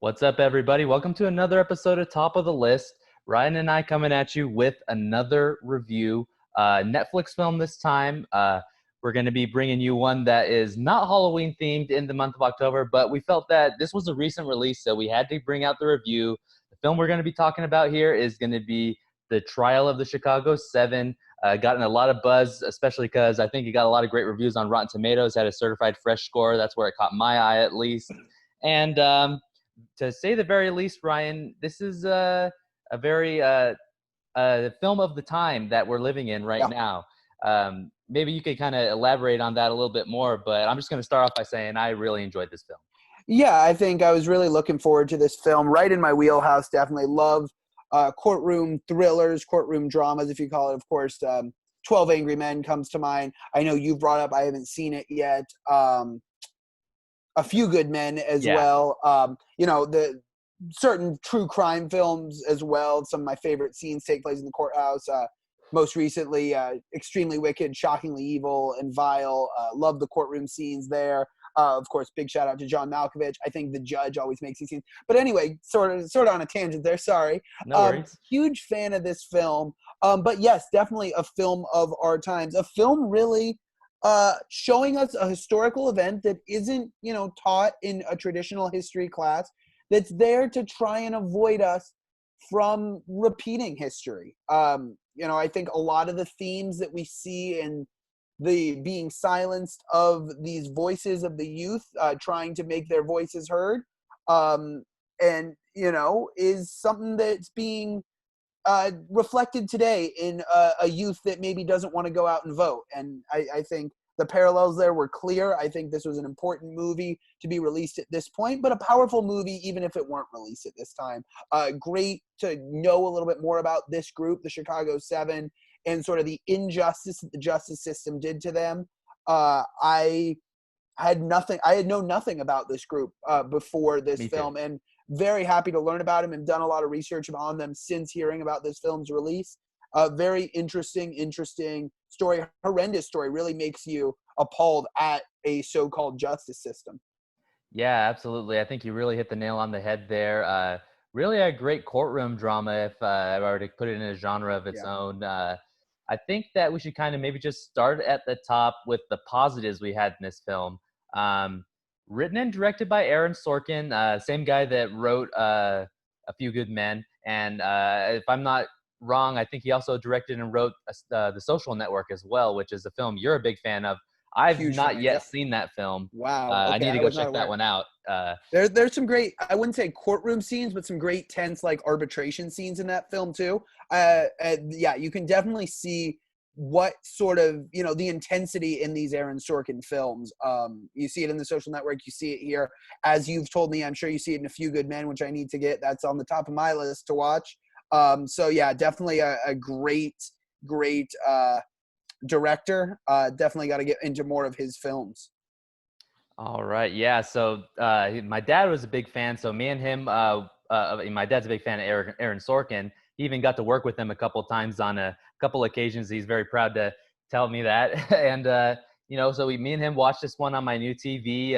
What's up, everybody? Welcome to another episode of Top of the List. Ryan and I coming at you with another review. Netflix film this time. We're going to be bringing you one that is not Halloween themed in the month of October, but we felt that this was a recent release, so we had to bring out the review. The film we're going to be talking about here is going to be The Trial of the Chicago 7. Gotten a lot of buzz, especially because I think it got a lot of great reviews on Rotten Tomatoes, had a certified fresh score. That's where it caught my eye, at least. And to say the very least, Ryan, this is a very film of the time that we're living in right now. Maybe you could kind of elaborate on that a little bit more, but I'm just going to start off by saying I really enjoyed this film. Yeah, I think I was really looking forward to this film. Right in my wheelhouse, definitely love courtroom thrillers, courtroom dramas, if you call it. Of course, 12 Angry Men comes to mind. I know you brought up, I haven't seen it yet, A Few Good Men as well. The certain true crime films as well. Some of my favorite scenes take place in the courthouse. Most recently, Extremely Wicked, Shockingly Evil, and Vile. Love the courtroom scenes there. Of course, big shout out to John Malkovich. I think the judge always makes these scenes. But anyway, sort of on a tangent there. Sorry. No worries. Huge fan of this film. But yes, definitely a film of our times. A film really showing us a historical event that isn't, taught in a traditional history class. That's there to try and avoid us from repeating history. I think a lot of the themes that we see in the being silenced of these voices of the youth trying to make their voices heard is something that's being reflected today in a youth that maybe doesn't want to go out and vote. And I think the parallels there were clear. I think this was an important movie to be released at this point, but a powerful movie even if it weren't released at this time. Great to know a little bit more about this group, the Chicago 7, and sort of the injustice that the justice system did to them. I had known nothing about this group before this film, and very happy to learn about them and done a lot of research on them since hearing about this film's release. Very interesting story, horrendous story, really makes you appalled at a so-called justice system. Yeah, absolutely. I think you really hit the nail on the head there. Really a great courtroom drama, if I were to put it in a genre of its own. I think that we should kind of maybe just start at the top with the positives we had in this film. Written and directed by Aaron Sorkin, same guy that wrote A Few Good Men. And if I'm not wrong, I think he also directed and wrote The Social Network as well, which is a film you're a big fan of. I've not yet seen that film. Wow. I need to go check that one out. There's some great, I wouldn't say courtroom scenes, but some great tense like arbitration scenes in that film too. You can definitely see what sort of, the intensity in these Aaron Sorkin films. You see it in The Social Network, you see it here. As you've told me, I'm sure you see it in A Few Good Men, which I need to get. That's on the top of my list to watch. Definitely a great director. Definitely got to get into more of his films. All right. Yeah. So my dad was a big fan. So me and him, my dad's a big fan of Aaron Sorkin. He even got to work with him a couple times on a couple occasions. He's very proud to tell me that. And, so me and him watched this one on my new TV,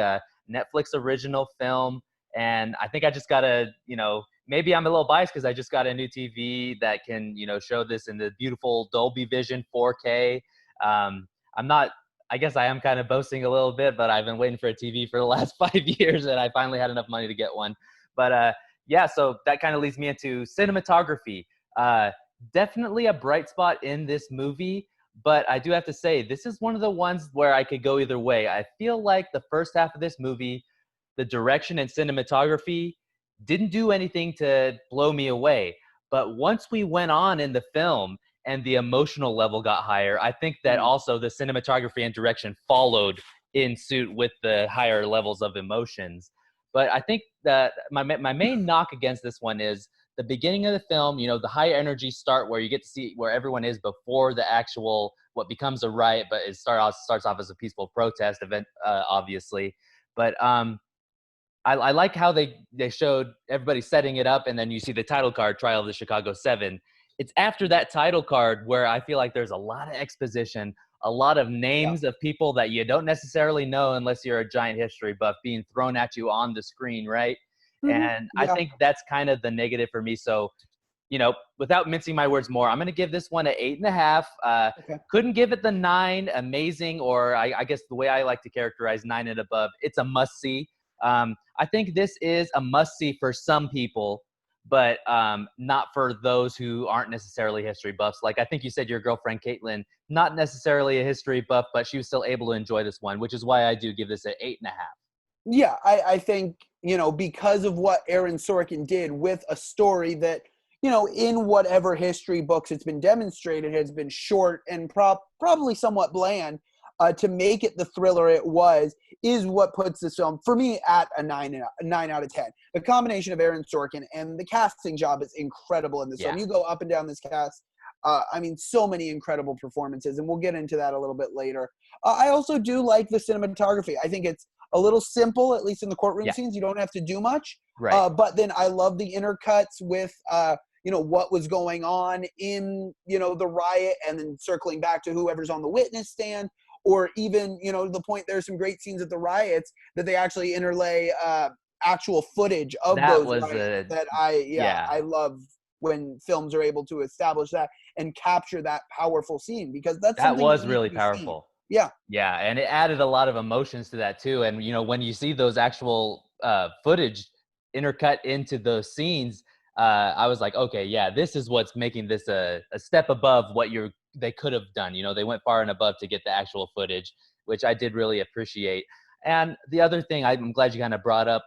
Netflix original film. And I think I just got to, maybe I'm a little biased because I just got a new TV that can, show this in the beautiful Dolby Vision 4K. I guess I am kind of boasting a little bit, but I've been waiting for a TV for the last 5 years, and I finally had enough money to get one. But so that kind of leads me into cinematography. Definitely a bright spot in this movie, but I do have to say, this is one of the ones where I could go either way. I feel like the first half of this movie, the direction and cinematography didn't do anything to blow me away. But once we went on in the film and the emotional level got higher, I think that also the cinematography and direction followed in suit with the higher levels of emotions. But I think that my main knock against this one is the beginning of the film, the high energy start where you get to see where everyone is before the actual, what becomes a riot, but it starts off as a peaceful protest event, obviously. But I like how they showed everybody setting it up, and then you see the title card, Trial of the Chicago 7. It's after that title card where I feel like there's a lot of exposition, a lot of names of people that you don't necessarily know unless you're a giant history buff being thrown at you on the screen, right? And I Yeah. think that's kind of the negative for me. So, without mincing my words more, I'm going to give this one an 8.5. Okay. Couldn't give it the 9, amazing, or I guess the way I like to characterize 9 and above, it's a must see. I think this is a must see for some people, but not for those who aren't necessarily history buffs. Like I think you said your girlfriend, Caitlin, not necessarily a history buff, but she was still able to enjoy this one, which is why I do give this an 8.5. Yeah, I think, because of what Aaron Sorkin did with a story that, in whatever history books it's been demonstrated has been short and probably somewhat bland, to make it the thriller it was is what puts this film, for me, at a 9 out of 10. The combination of Aaron Sorkin and the casting job is incredible in this Yeah. film. You go up and down this cast. So many incredible performances, and we'll get into that a little bit later. I also do like the cinematography. I think it's a little simple, at least in the courtroom Yeah. scenes. You don't have to do much. Right. But then I love the intercuts with, what was going on in, the riot, and then circling back to whoever's on the witness stand, or even, to the point there's some great scenes at the riots that they actually interlay actual footage of That those was riots a that yeah. I love when films are able to establish that and capture that powerful scene, because that's That something was that needs really to be seen. powerful. Yeah. Yeah, and it added a lot of emotions to that too. And when you see those actual footage intercut into those scenes, I was like, okay, yeah, this is what's making this a step above what they could have done. They went far and above to get the actual footage, which I did really appreciate. And the other thing I'm glad you kind of brought up,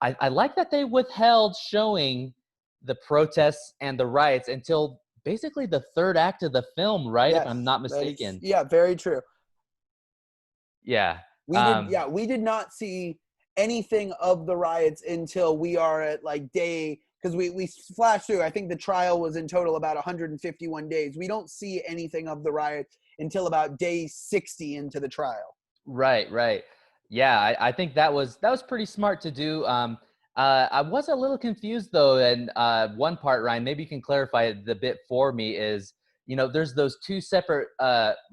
I like that they withheld showing the protests and the riots until basically the third act of the film, right? If I'm Yes, not that is, mistaken. very true. Yeah. We did not see anything of the riots until we are at like day, because we flashed through. I think the trial was in total about 151 days. We don't see anything of the riots until about day 60 into the trial. Right, right. Yeah, I think that was pretty smart to do. I was a little confused though, and one part, Ryan, maybe you can clarify the bit for me. Is there's those two separate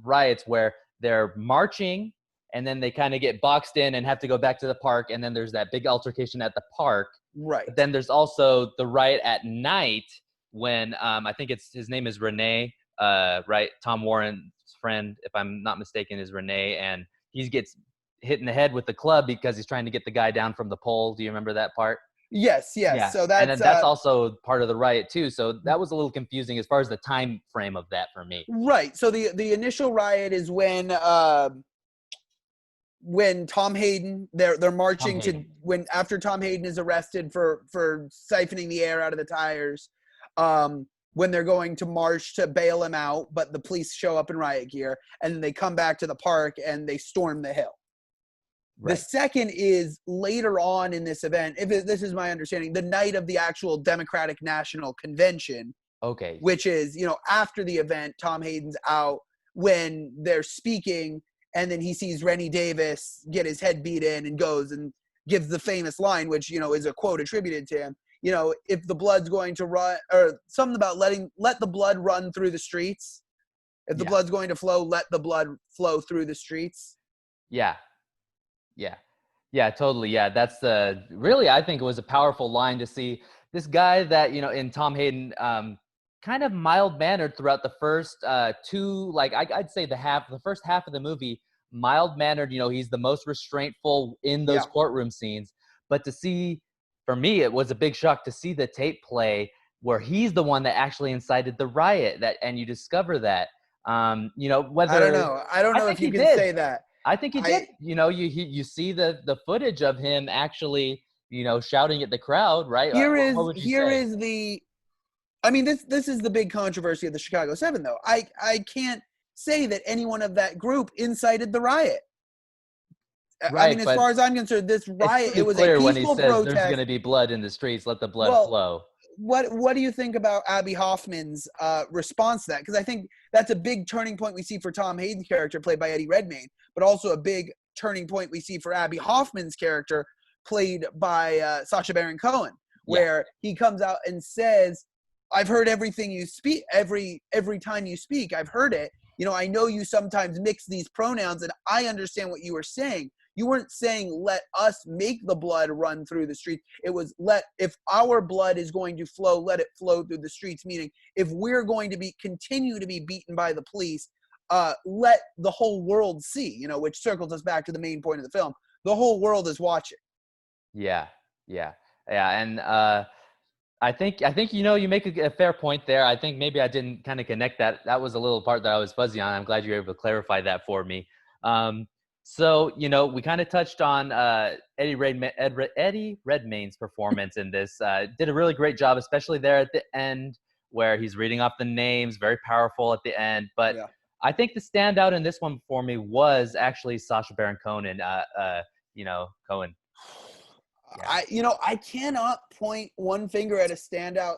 riots where they're marching, and then they kind of get boxed in and have to go back to the park, and then there's that big altercation at the park. Right. But then there's also the riot at night when I think his name is Renee, right? Tom Warren's friend, if I'm not mistaken, is Renee, and he gets hit in the head with the club because he's trying to get the guy down from the pole. Do you remember that part? Yes. Yeah. So And that's then that's also part of the riot too. So that was a little confusing as far as the time frame of that for me. right. So the initial riot is when Tom Hayden, they're marching to, when after Tom Hayden is arrested for siphoning the air out of the tires, when they're going to march to bail him out, but the police show up in riot gear, and then they come back to the park and they storm the hill. Right. The second is later on in this event, this is my understanding, the night of the actual Democratic National Convention. Okay. Which is, after the event, Tom Hayden's out when they're speaking, and then he sees Rennie Davis get his head beat in and goes and gives the famous line, which, is a quote attributed to him. If the blood's going to run, or something about let the blood run through the streets. If the blood's going to flow, let the blood flow through the streets. Yeah. Yeah. Yeah, totally. Yeah. That's really, I think it was a powerful line to see this guy that, in Tom Hayden, kind of mild mannered throughout the first two, like I'd say the first half of the movie, mild mannered, he's the most restraintful in those courtroom scenes. But to see, for me, it was a big shock to see the tape play where he's the one that actually incited the riot, and you discover that, whether, I don't know if you can say that. I think he did. You see the footage of him actually, shouting at the crowd, right? What would you say? This is the big controversy of the Chicago 7, though. I can't say that anyone of that group incited the riot. Right, as far as I'm concerned, this riot, it was a peaceful when he says protest. There's going to be blood in the streets, let the blood flow. What do you think about Abby Hoffman's response to that? Because I think that's a big turning point we see for Tom Hayden's character, played by Eddie Redmayne, but also a big turning point we see for Abby Hoffman's character, played by Sacha Baron Cohen, where he comes out and says, I've heard everything you speak, every time you speak, I've heard it. I know you sometimes mix these pronouns, and I understand what you were saying. You weren't saying let us make the blood run through the streets. It was if our blood is going to flow, let it flow through the streets. Meaning, if we're going to continue to be beaten by the police, let the whole world see. Which circles us back to the main point of the film. The whole world is watching. Yeah, and I think you make a fair point there. I think maybe I didn't kind of connect that. That was a little part that I was fuzzy on. I'm glad you were able to clarify that for me. So we kind of touched on Eddie Redmayne's performance in this. Did a really great job, especially there at the end where he's reading off the names. Very powerful at the end. But Yeah. I think the standout in this one for me was actually Sacha Baron Cohen. Cohen. Yeah. I cannot point one finger at a standout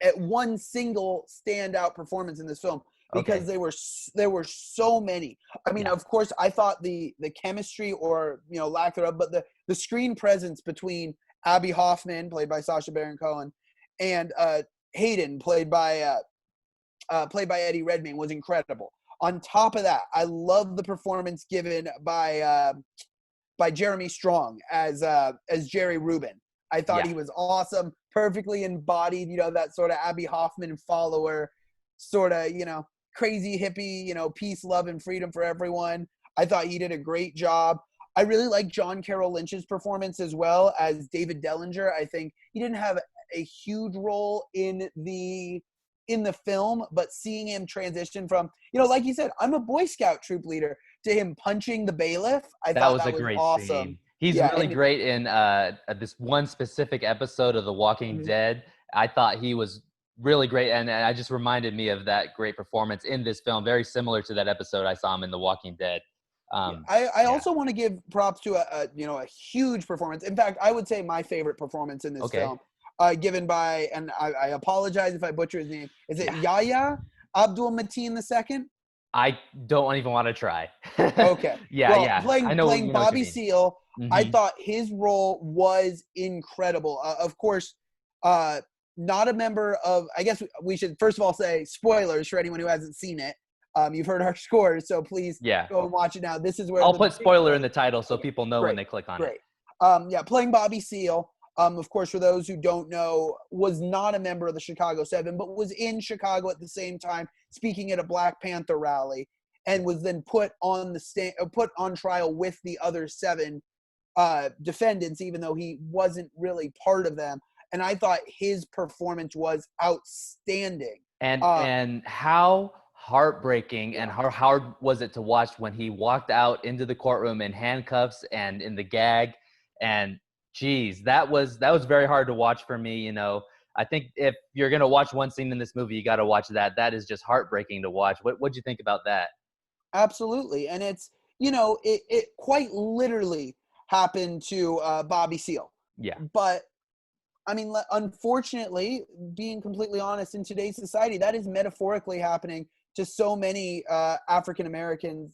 at one single standout performance in this film because there were so many. I mean, Of course, I thought the chemistry or lack thereof, but the screen presence between Abby Hoffman, played by Sacha Baron Cohen, and Hayden, played by Eddie Redmayne, was incredible. On top of that, I love the performance given by Jeremy Strong as Jerry Rubin. I thought he was awesome, perfectly embodied, that sort of Abby Hoffman follower, sort of, crazy hippie, peace, love, and freedom for everyone. I thought he did a great job. I really like John Carroll Lynch's performance as well as David Dellinger. I think he didn't have a huge role in the film, but seeing him transition from, like you said, I'm a Boy Scout troop leader, to him punching the bailiff, I thought that was a great awesome. Scene. He's really great in this one specific episode of The Walking Dead. I thought he was really great, and I just reminded me of that great performance in this film, very similar to that episode I saw him in The Walking Dead. I also want to give props to a huge performance. In fact, I would say my favorite performance in this film, given by, and I apologize if I butcher his name. Is it Yahya Abdul-Mateen II? I don't even want to try. Okay. Playing Bobby Seale, I thought his role was incredible. Of course, not a member of, I guess we should first of all say spoilers for anyone who hasn't seen it. You've heard our scores, so please go and watch it now. This is where I'll put spoiler in the title so people know when they click on it. Playing Bobby Seale, of course, for those who don't know, was not a member of the Chicago 7, but was in Chicago at the same time, speaking at a Black Panther rally, and was then put on trial with the other 7 defendants, even though he wasn't really part of them. And I thought his performance was outstanding. And how heartbreaking and how hard was it to watch when he walked out into the courtroom in handcuffs and in the gag, and geez, that was very hard to watch for me. I think if you're going to watch one scene in this movie, you got to watch that. That is just heartbreaking to watch. What'd you think about that? Absolutely. And it's, it quite literally happened to Bobby Seale. Yeah. But I mean, unfortunately, being completely honest, in today's society, that is metaphorically happening to so many African Americans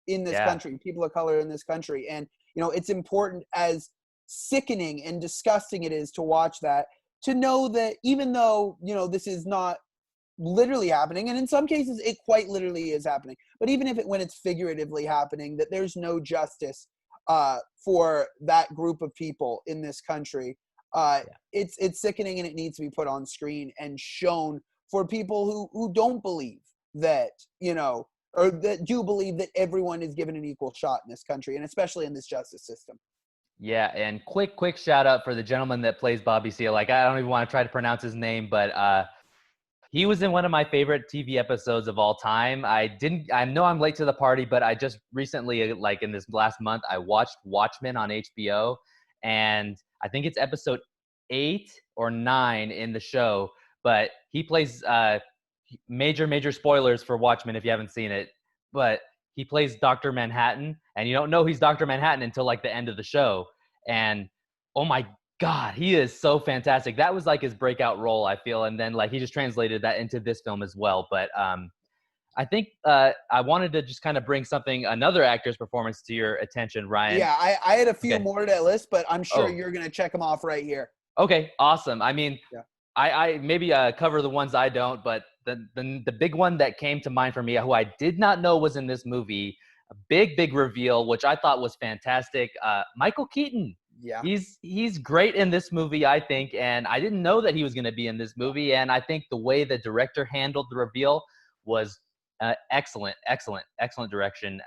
in this country, people of color in this country. And, it's important, as sickening and disgusting it is to watch that, to know that even though, this is not literally happening, and in some cases it quite literally is happening, but even when it's figuratively happening, that there's no justice for that group of people in this country. It's sickening, and it needs to be put on screen and shown for people who don't believe that, or that do believe that everyone is given an equal shot in this country, and especially in this justice system. Yeah, and quick shout out for the gentleman that plays Bobby Seale. Like, I don't even want to try to pronounce his name, but he was in one of my favorite TV episodes of all time. I know I'm late to the party, but I just recently, like in this last month, I watched Watchmen on HBO, and I think it's episode 8 or 9 in the show, but he plays major spoilers for Watchmen if you haven't seen it, but he plays Dr. Manhattan, and you don't know he's Dr. Manhattan until like the end of the show. And oh my God, he is so fantastic. That was like his breakout role, I feel. And then like he just translated that into this film as well. But I think I wanted to just kind of bring another actor's performance to your attention, Ryan. Yeah, I had a few more to that list, but I'm sure you're going to check them off right here. Okay, awesome. I mean, I maybe cover the ones I don't, but the big one that came to mind for me, who I did not know was in this movie, big reveal, which I thought was fantastic. Michael Keaton. Yeah. He's great in this movie, I think, and I didn't know that he was going to be in this movie. And I think the way the director handled the reveal was excellent direction.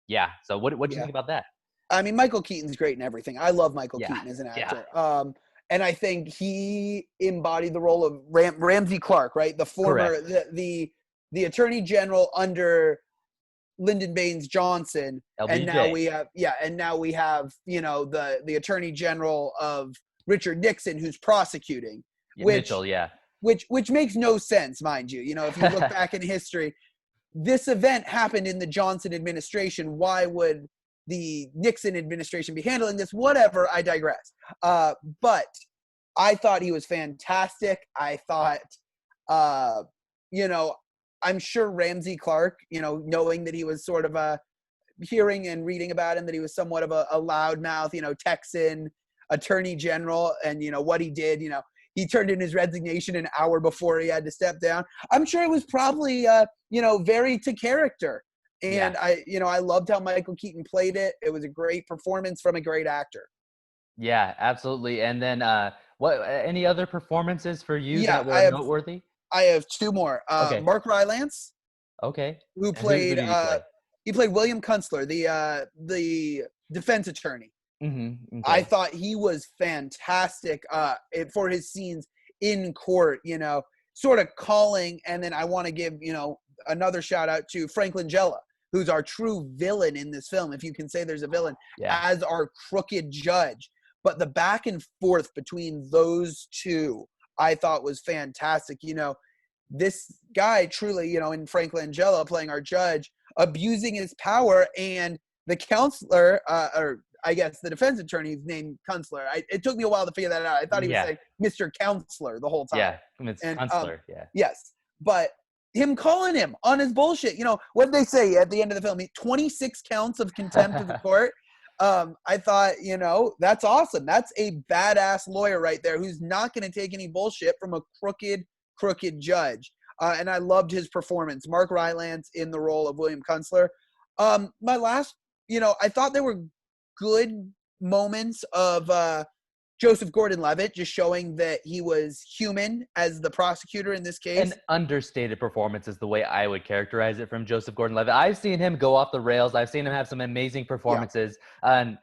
Yeah. So what do you think about that? I mean, Michael Keaton's great in everything. I love Michael Yeah. Keaton as an Yeah. actor. And I think he embodied the role of Ramsey Clark, right? The former the attorney general under Lyndon Baines Johnson, LBJ. and now we have the attorney general of Richard Nixon who's prosecuting, Mitchell, which makes no sense, mind you. If you look back in history, this event happened in the Johnson administration. Why would the Nixon administration be handling this? Whatever, I digress. But I thought he was fantastic. I thought, I'm sure Ramsey Clark, knowing that he was sort of hearing and reading about him, that he was somewhat of a loudmouth, Texan attorney general, and what he did, he turned in his resignation an hour before he had to step down. I'm sure it was probably, very to character. And I loved how Michael Keaton played it. It was a great performance from a great actor. Yeah, absolutely. And then any other performances for you that were noteworthy? I have two more. Okay. Mark Rylance. Okay. Who played? He played William Kunstler, the defense attorney. Mm-hmm. Okay. I thought he was fantastic for his scenes in court. Sort of calling, and then I want to give another shout out to Frank Langella, who's our true villain in this film, if you can say there's a villain, as our crooked judge. But the back and forth between those two, I thought was fantastic. This guy truly, in Frank Langella playing our judge, abusing his power, and the counselor, or I guess the defense attorney's named Kunstler. It took me a while to figure that out. I thought he was saying Mr. Counselor the whole time. Yeah, it's Kunstler, Yes, but him calling him on his bullshit. What did they say at the end of the film? 26 counts of contempt of the court. I thought, that's awesome. That's a badass lawyer right there who's not going to take any bullshit from a crooked judge. And I loved his performance. Mark Rylance in the role of William Kunstler. My last, I thought there were good moments of Joseph Gordon-Levitt, just showing that he was human as the prosecutor in this case. An understated performance is the way I would characterize it from Joseph Gordon-Levitt. I've seen him go off the rails. I've seen him have some amazing performances. And,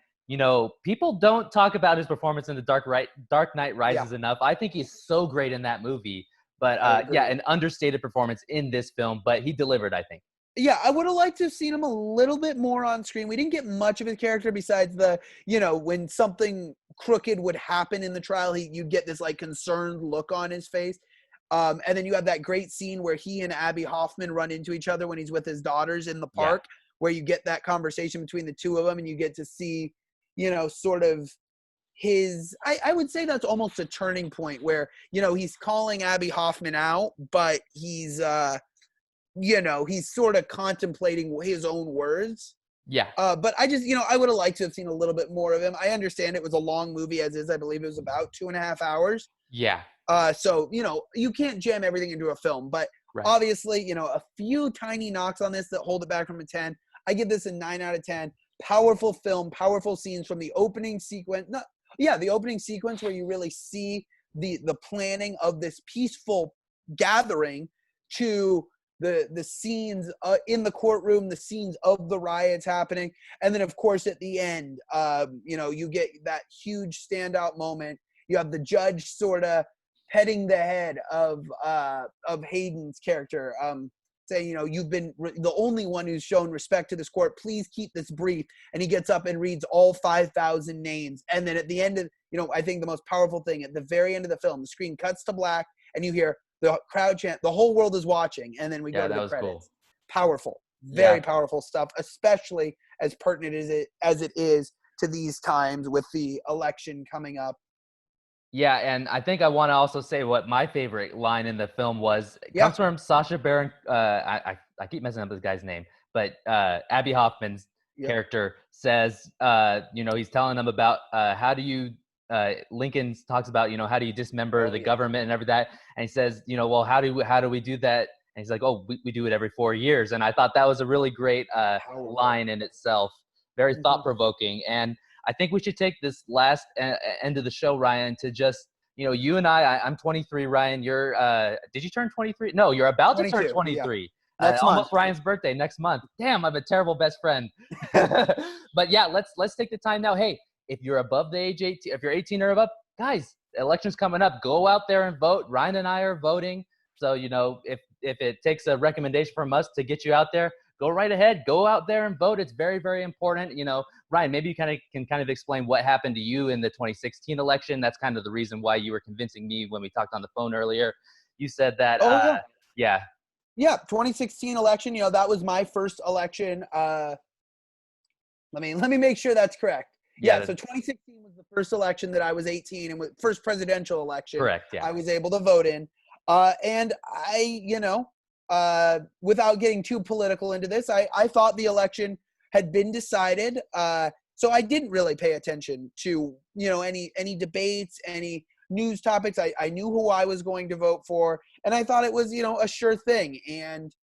people don't talk about his performance in The Dark Knight Rises enough. I think he's so great in that movie. But, an understated performance in this film. But he delivered, I think. Yeah, I would have liked to have seen him a little bit more on screen. We didn't get much of his character besides when something crooked would happen in the trial, you'd get this concerned look on his face. And then you have that great scene where he and Abby Hoffman run into each other when he's with his daughters in the park, where you get that conversation between the two of them, and you get to see, sort of his, I would say that's almost a turning point where, he's calling Abby Hoffman out, but he's sort of contemplating his own words. Yeah. But I just, I would have liked to have seen a little bit more of him. I understand it was a long movie as is. I believe it was about 2.5 hours. Yeah. So, you can't jam everything into a film, but obviously, a few tiny knocks on this that hold it back from a 10. I give this a 9 out of 10. Powerful film, powerful scenes from the opening sequence. The opening sequence where you really see the planning of this peaceful gathering to the scenes in the courtroom, the scenes of the riots happening. And then, of course, at the end, you get that huge standout moment. You have the judge sort of petting the head of Hayden's character, saying, you've been the only one who's shown respect to this court. Please keep this brief. And he gets up and reads all 5,000 names. And then at the end of, I think the most powerful thing, at the very end of the film, the screen cuts to black and you hear the crowd chant, the whole world is watching. And then we go to the credits. Cool. Powerful, very powerful stuff, especially as pertinent as it is to these times with the election coming up. Yeah, and I think I want to also say what my favorite line in the film was. It comes from Sacha Baron. I keep messing up this guy's name, but Abby Hoffman's character says, he's telling them about how do you. Lincoln talks about, how do you dismember the government and everything that, and he says, well, how do we do that And he's like, oh, we do it every 4 years. And I thought that was a really great line in itself. Very thought-provoking. And I think we should take this last end of the show, Ryan, to just, you and I'm 23, Ryan. You're, did you turn 23? No, you're about to turn 23. Yeah. Next month. Almost Ryan's birthday next month. Damn, I'm a terrible best friend. But yeah, let's take the time now. Hey, if you're above the age 18, if you're 18 or above, guys, election's coming up. Go out there and vote. Ryan and I are voting. So, if it takes a recommendation from us to get you out there, go right ahead. Go out there and vote. It's very, very important. Ryan, maybe you can explain what happened to you in the 2016 election. That's kind of the reason why you were convincing me when we talked on the phone earlier. You said that, Yeah, 2016 election, that was my first election. Let me make sure that's correct. Yeah, so 2016 was the first election that I was 18 and first presidential election. Correct, yeah. I was able to vote in. And I, without getting too political into this, I thought the election had been decided. So I didn't really pay attention to, any debates, any news topics. I knew who I was going to vote for, and I thought it was, a sure thing. And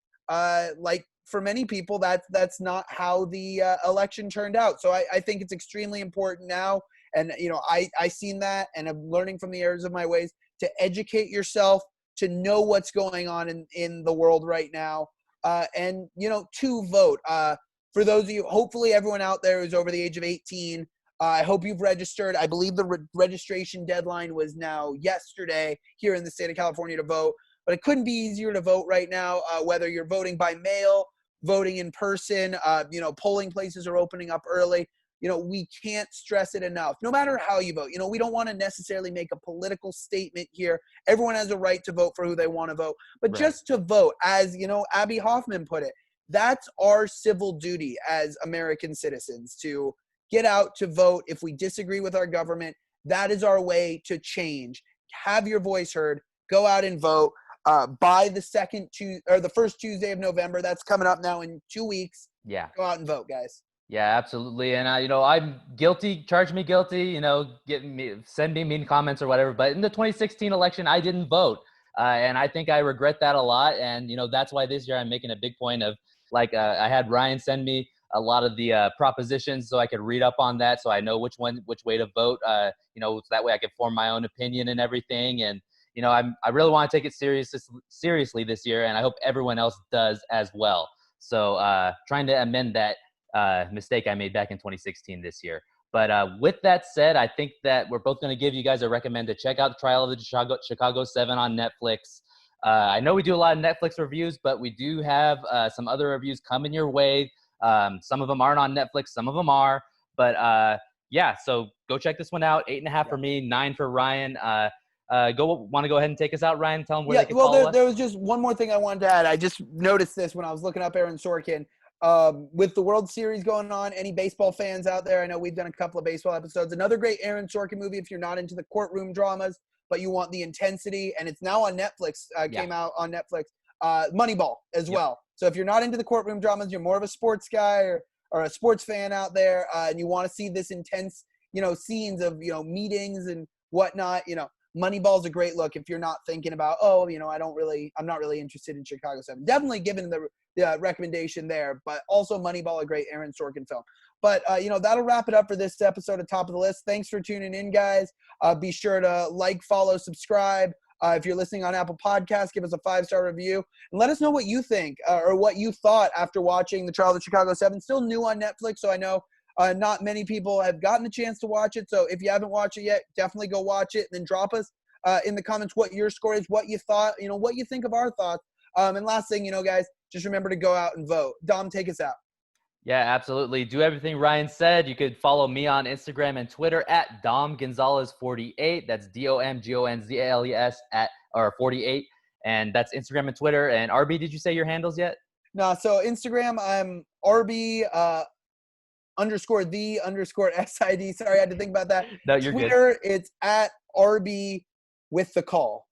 like for many people, that's not how the election turned out. So I think it's extremely important now. And, I seen that, and I'm learning from the errors of my ways to educate yourself, to know what's going on in the world right now, and, to vote. For those of you, hopefully everyone out there who's over the age of 18, I hope you've registered. I believe the registration deadline was now yesterday here in the state of California to vote. But it couldn't be easier to vote right now, whether you're voting by mail, voting in person, polling places are opening up early. We can't stress it enough. No matter how you vote, we don't want to necessarily make a political statement here. Everyone has a right to vote for who they want to vote. But just to vote, as, Abby Hoffman put it, that's our civil duty as American citizens, to get out to vote. If we disagree with our government, that is our way to change. Have your voice heard. Go out and vote. By the first Tuesday of November, that's coming up now in 2 weeks. Yeah. Go out and vote, guys. Yeah, absolutely. And I'm guilty. Charge me guilty. Send me mean comments or whatever. But in the 2016 election, I didn't vote, and I think I regret that a lot. And that's why this year I'm making a big point of, I had Ryan send me a lot of the propositions so I could read up on that, so I know which way to vote. So that way I could form my own opinion and everything. And I really want to take it seriously this year, and I hope everyone else does as well. So trying to amend that mistake I made back in 2016 this year. But with that said, I think that we're both going to give you guys a recommend to check out the Trial of the Chicago 7 on Netflix. I know we do a lot of Netflix reviews, but we do have some other reviews coming your way. Some of them aren't on Netflix, some of them are. But so go check this one out. 8.5 for me, 9 for Ryan. Want to go ahead and take us out, Ryan? Tell them where they can follow us. There was just one more thing I wanted to add. I just noticed this when I was looking up Aaron Sorkin. With the World Series going on, any baseball fans out there, I know we've done a couple of baseball episodes. Another great Aaron Sorkin movie if you're not into the courtroom dramas, but you want the intensity, and it's now on Netflix, came out on Netflix, Moneyball as well. So if you're not into the courtroom dramas, you're more of a sports guy or a sports fan out there, and you want to see this intense, scenes of, meetings and whatnot, Moneyball's a great look if you're not thinking about, I'm not really interested in Chicago 7. Definitely given the recommendation there, but also Moneyball, a great Aaron Sorkin film. But, that'll wrap it up for this episode of Top of the List. Thanks for tuning in, guys. Be sure to like, follow, subscribe. If you're listening on Apple Podcasts, give us a 5-star review. And let us know what you think or what you thought after watching The Trial of the Chicago 7. Still new on Netflix, so I know not many people have gotten the chance to watch it. So if you haven't watched it yet, definitely go watch it. And then drop us in the comments what your score is, what you thought, what you think of our thoughts. And last thing, guys, just remember to go out and vote. Dom, take us out. Yeah, absolutely. Do everything Ryan said. You could follow me on Instagram and Twitter at Dom Gonzalez48. That's DOMGONZALES or 48. And that's Instagram and Twitter. And RB, did you say your handles yet? No, so Instagram, I'm RB _the_SID. Sorry, I had to think about that. No, you're Twitter, good. It's at RB with the call.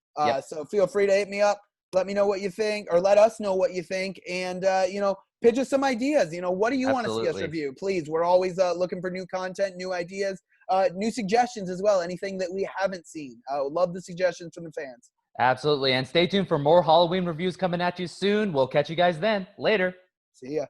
So feel free to hit me up. Let me know what you think, or let us know what you think. And, pitch us some ideas. What do you want to see us review? Please, we're always looking for new content, new ideas, new suggestions as well. Anything that we haven't seen. Love the suggestions from the fans. Absolutely. And stay tuned for more Halloween reviews coming at you soon. We'll catch you guys then. Later. See ya.